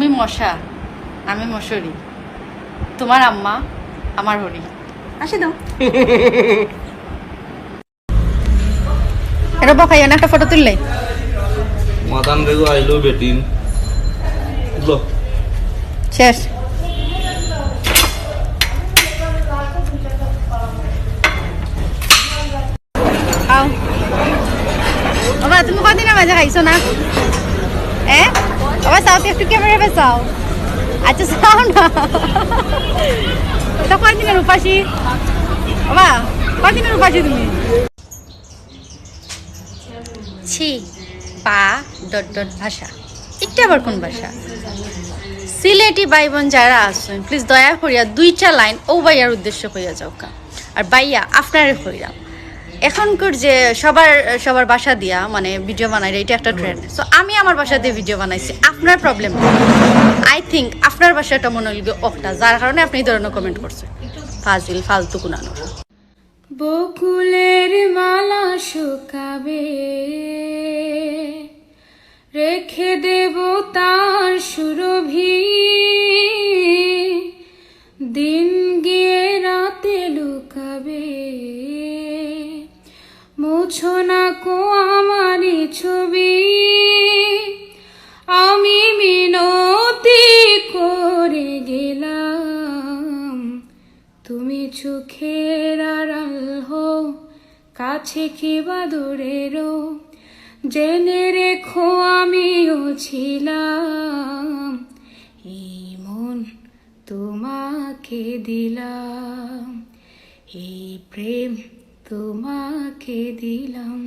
তুমি মশা, আমি মশারি, তোমার আম্মা আমার হরি। আসি দাও এটা বকাইয়া না, একটা ফটো তুললে মাদান রেগো আইলো বেটিন লো শেষ। আও বাবা, তুমি কদিনের মাঝে খাইছো না? বাবা চাও তো, একটু ক্যামেরা পেছাও। আচ্ছা চাও না, এটা কয়দিনের উপাসী বাবা? কয়দিনের উপাসী তুমি? ছি পা ডট ডট ভাষা, এটা আবার কোন ভাষা? সিলেটি ভাই বোন যারা আছেন প্লিজ দয়া করিয়া 2টা লাইন ও ভাইয়ার উদ্দেশ্য হইয়া যাও কা। আর ভাইয়া আপনারে হইয়া এখনকার যে সবার বাসা দিয়া মানে ভিডিও বানাই, এটা একটা ট্রেন্ড। সো আমি আমার বাসা দিয়ে ভিডিও বানাইছি, আপনার প্রবলেম আই থিঙ্ক আপনার বাসাটা মনে হইল একটা, যার কারণে আপনি এই ধরনের কমেন্ট করছেন। ফাজিল ফালতু কুনানোর। বকুলের মালা শুকাবে, রেখে দেব তার সুরভি, দিন গিয়ে রাতে লুকাবে, মুছো না কো আমারই ছবি, আমি মিনতি করে গেলাম, তুমি চোখের আড়াল হও, কাছে কি বা দূরেরও, জেনে রেখো আমিও ছিলাম, এই মন তোমাকে দিলাম, এই প্রেম তোমাকে দিলাম।